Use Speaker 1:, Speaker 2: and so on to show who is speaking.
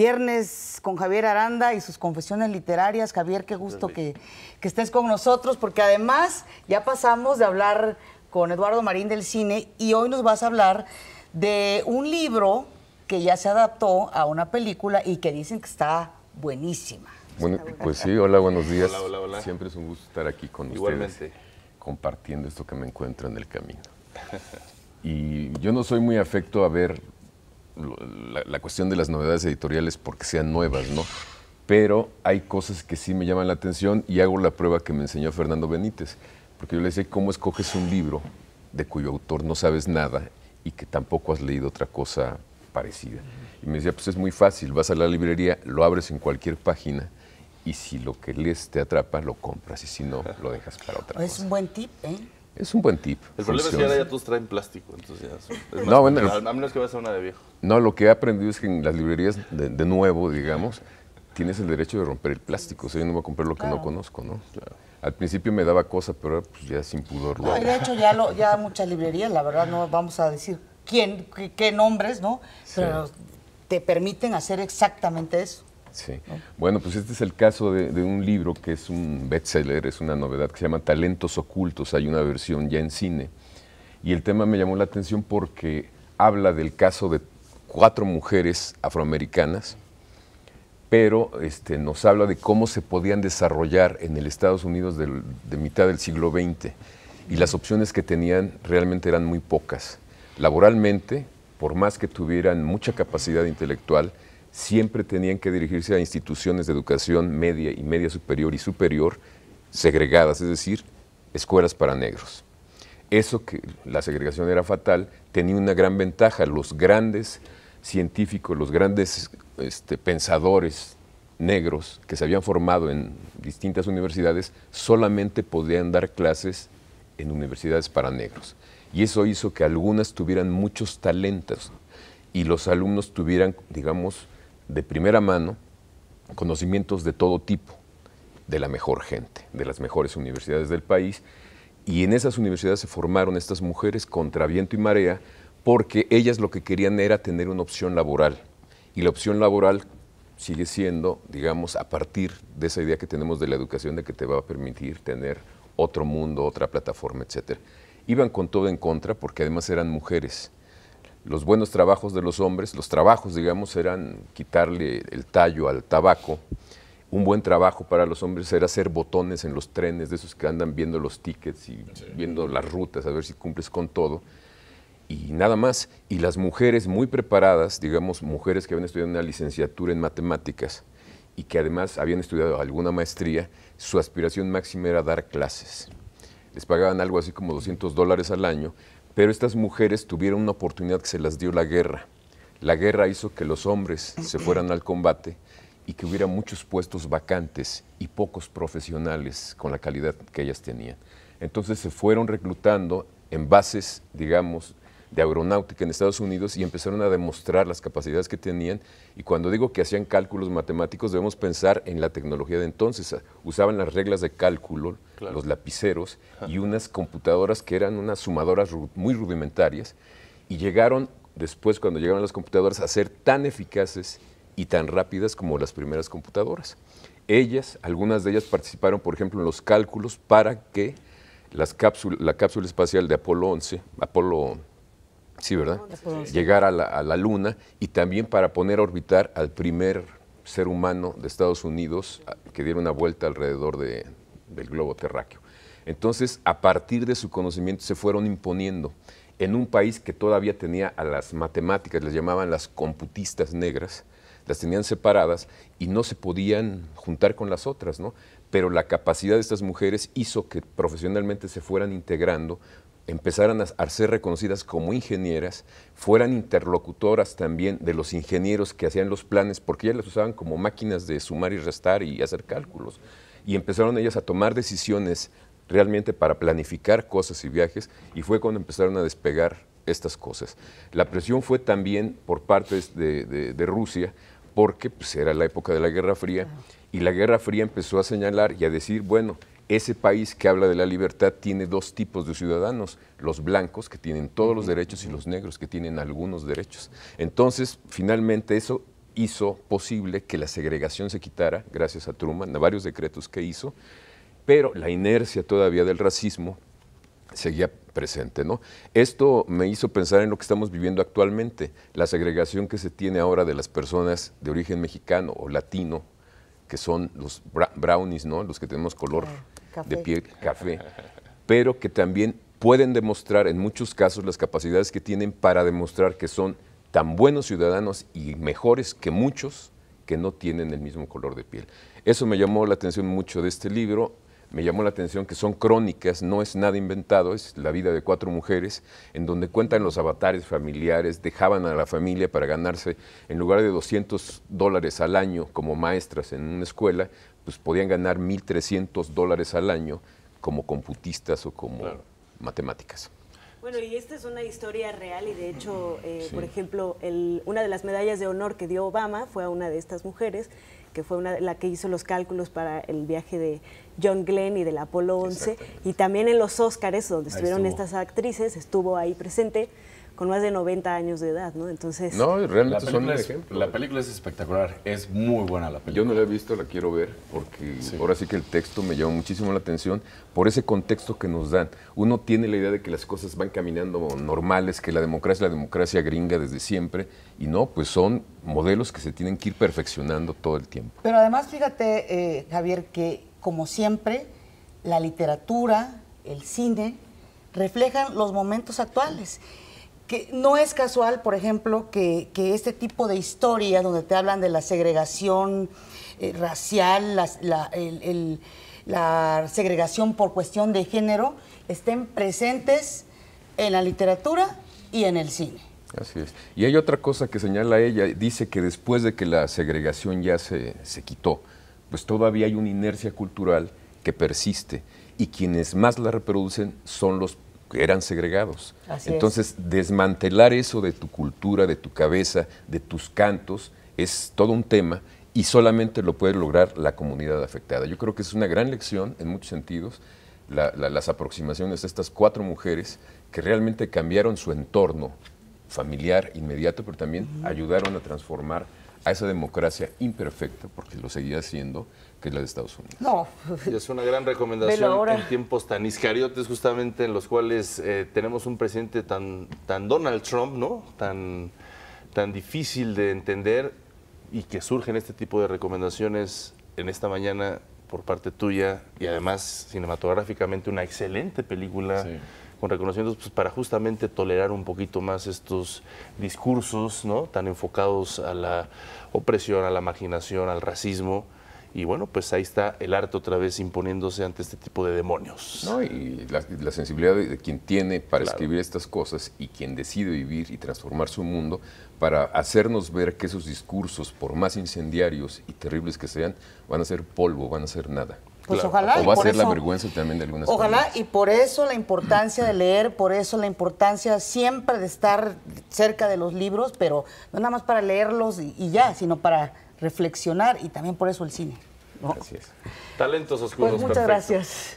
Speaker 1: Viernes con Javier Aranda y sus confesiones literarias. Javier, qué gusto que estés con nosotros, porque además ya pasamos de hablar con Eduardo Marín del cine y hoy nos vas a hablar de un libro que ya se adaptó a una película y que dicen que está buenísima.
Speaker 2: Bueno, pues sí, hola, buenos días.
Speaker 3: Hola, hola, hola.
Speaker 2: Siempre es un gusto estar aquí con
Speaker 3: Igualmente.
Speaker 2: ustedes, compartiendo esto que me encuentro en el camino. Y yo no soy muy afecto a ver la cuestión de las novedades editoriales porque sean nuevas, ¿no? Pero hay cosas que sí me llaman la atención y hago la prueba que me enseñó Fernando Benítez, porque yo le decía, ¿cómo escoges un libro de cuyo autor no sabes nada y que tampoco has leído otra cosa parecida? Y me decía, pues es muy fácil, vas a la librería, lo abres en cualquier página y si lo que lees te atrapa, lo compras y si no, lo dejas para otra cosa.
Speaker 1: Es un buen tip, ¿eh?
Speaker 2: Es un buen tip.
Speaker 3: El problema es que ahora ya todos traen plástico, entonces ya es más
Speaker 2: No, bueno,
Speaker 3: complicado, a menos que vayas a una de viejo.
Speaker 2: No, lo que he aprendido es que en las librerías, de nuevo, digamos, tienes el derecho de romper el plástico. O sea, yo no voy a comprar lo que no conozco, ¿no? Claro. Al principio me daba cosa, pero ahora pues ya sin pudor.
Speaker 1: No, y de hecho ya muchas librerías, la verdad no vamos a decir qué nombres, ¿no? Pero te permiten hacer exactamente eso.
Speaker 2: Sí. Bueno, pues este es el caso de un libro que es un bestseller, es una novedad que se llama Talentos Ocultos. Hay una versión ya en cine. Y el tema me llamó la atención porque habla del caso de 4 mujeres afroamericanas, pero nos habla de cómo se podían desarrollar en el Estados Unidos de mitad del siglo XX. Y las opciones que tenían realmente eran muy pocas. Laboralmente, por más que tuvieran mucha capacidad intelectual, siempre tenían que dirigirse a instituciones de educación media y media superior y superior segregadas, es decir, escuelas para negros. Eso, que la segregación era fatal, tenía una gran ventaja. Los grandes científicos, los grandes pensadores negros que se habían formado en distintas universidades solamente podían dar clases en universidades para negros. Y eso hizo que algunas tuvieran muchos talentos y los alumnos tuvieran, digamos, de primera mano, conocimientos de todo tipo, de la mejor gente, de las mejores universidades del país. Y en esas universidades se formaron estas mujeres contra viento y marea, porque ellas lo que querían era tener una opción laboral. Y la opción laboral sigue siendo, digamos, a partir de esa idea que tenemos de la educación, de que te va a permitir tener otro mundo, otra plataforma, etc. Iban con todo en contra, porque además eran mujeres. Los buenos trabajos de los hombres, los trabajos, digamos, eran quitarle el tallo al tabaco. Un buen trabajo para los hombres era hacer botones en los trenes, de esos que andan viendo los tickets y viendo las rutas, a ver si cumples con todo. Y nada más. Y las mujeres muy preparadas, digamos, mujeres que habían estudiado una licenciatura en matemáticas y que además habían estudiado alguna maestría, su aspiración máxima era dar clases. Les pagaban algo así como $200 al año, pero estas mujeres tuvieron una oportunidad que se las dio la guerra. La guerra hizo que los hombres se fueran al combate y que hubiera muchos puestos vacantes y pocos profesionales con la calidad que ellas tenían. Entonces se fueron reclutando en bases, digamos, de aeronáutica en Estados Unidos y empezaron a demostrar las capacidades que tenían. Y cuando digo que hacían cálculos matemáticos, debemos pensar en la tecnología de entonces. Usaban las reglas de cálculo, los lapiceros y unas computadoras que eran unas sumadoras muy rudimentarias, y llegaron después, cuando llegaron las computadoras, a ser tan eficaces y tan rápidas como las primeras computadoras. Ellas, algunas de ellas participaron, por ejemplo, en los cálculos para que la cápsula espacial de Apolo 11, sí, ¿verdad? Llegar a la Luna, y también para poner a orbitar al primer ser humano de Estados Unidos que diera una vuelta alrededor del globo terráqueo. Entonces, a partir de su conocimiento se fueron imponiendo en un país que todavía tenía a las matemáticas, les llamaban las computistas negras, las tenían separadas y no se podían juntar con las otras, ¿no? Pero la capacidad de estas mujeres hizo que profesionalmente se fueran integrando, empezaran a ser reconocidas como ingenieras, fueran interlocutoras también de los ingenieros que hacían los planes, porque ellas las usaban como máquinas de sumar y restar y hacer cálculos. Y empezaron ellas a tomar decisiones realmente para planificar cosas y viajes, y fue cuando empezaron a despegar estas cosas. La presión fue también por parte de Rusia, porque pues, era la época de la Guerra Fría, y la Guerra Fría empezó a señalar y a decir, bueno, ese país que habla de la libertad tiene 2 tipos de ciudadanos, los blancos, que tienen todos los derechos, y los negros, que tienen algunos derechos. Entonces, finalmente eso hizo posible que la segregación se quitara, gracias a Truman, a varios decretos que hizo, pero la inercia todavía del racismo seguía presente, ¿no? Esto me hizo pensar en lo que estamos viviendo actualmente, la segregación que se tiene ahora de las personas de origen mexicano o latino, que son los brownies, ¿no? Los que tenemos color de piel café, pero que también pueden demostrar en muchos casos las capacidades que tienen para demostrar que son tan buenos ciudadanos y mejores que muchos que no tienen el mismo color de piel. Eso me llamó la atención mucho de este libro. Me llamó la atención que son crónicas, no es nada inventado, es la vida de 4 mujeres, en donde cuentan los avatares familiares, dejaban a la familia para ganarse, en lugar de $200 al año como maestras en una escuela, pues podían ganar $1,300 al año como computistas o como matemáticas.
Speaker 4: Bueno, y esta es una historia real y de hecho, por ejemplo, una de las medallas de honor que dio Obama fue a una de estas mujeres, que fue la que hizo los cálculos para el viaje de John Glenn y del Apolo 11, y también en los Óscares, donde estuvieron estas actrices, estuvo ahí presente con más de 90 años de edad, ¿no? Entonces...
Speaker 2: No, realmente son un ejemplo.
Speaker 5: La película es espectacular, es muy buena la película.
Speaker 2: Yo no la he visto, la quiero ver, porque ahora sí que el texto me llama muchísimo la atención por ese contexto que nos dan. Uno tiene la idea de que las cosas van caminando normales, que la democracia es la democracia gringa desde siempre, y no, pues son modelos que se tienen que ir perfeccionando todo el tiempo.
Speaker 1: Pero además, fíjate, Javier, que como siempre, la literatura, el cine, reflejan los momentos actuales. Que no es casual, por ejemplo, que este tipo de historias donde te hablan de la segregación racial, la segregación por cuestión de género, estén presentes en la literatura y en el cine.
Speaker 2: Así es. Y hay otra cosa que señala ella, dice que después de que la segregación ya se quitó, pues todavía hay una inercia cultural que persiste y quienes más la reproducen son los que eran segregados. Entonces, desmantelar eso de tu cultura, de tu cabeza, de tus cantos, es todo un tema y solamente lo puede lograr la comunidad afectada. Yo creo que es una gran lección en muchos sentidos, las aproximaciones de estas 4 mujeres que realmente cambiaron su entorno familiar inmediato, pero también ayudaron a transformar a esa democracia imperfecta, porque lo seguía haciendo, que es la de Estados Unidos.
Speaker 1: No.
Speaker 3: Y es una gran recomendación en tiempos tan iscariotes, justamente en los cuales tenemos un presidente tan Donald Trump, ¿no? Tan difícil de entender, y que surgen este tipo de recomendaciones en esta mañana por parte tuya, y además cinematográficamente una excelente película. Con reconocimientos, pues, para justamente tolerar un poquito más estos discursos, ¿no? Tan enfocados a la opresión, a la marginación, al racismo. Y bueno, pues ahí está el arte otra vez imponiéndose ante este tipo de demonios.
Speaker 2: No, y la sensibilidad de quien tiene para escribir estas cosas y quien decide vivir y transformar su mundo para hacernos ver que esos discursos, por más incendiarios y terribles que sean, van a ser polvo, van a ser nada.
Speaker 1: Pues ojalá.
Speaker 2: O va a ser la vergüenza también de algunas
Speaker 1: Ojalá,
Speaker 2: familias.
Speaker 1: y por eso la importancia de leer, por eso la importancia siempre de estar cerca de los libros, pero no nada más para leerlos y ya, sino para reflexionar, y también por eso el cine, ¿no?
Speaker 2: Así es.
Speaker 3: Talentos oscuros.
Speaker 1: Pues muchas gracias.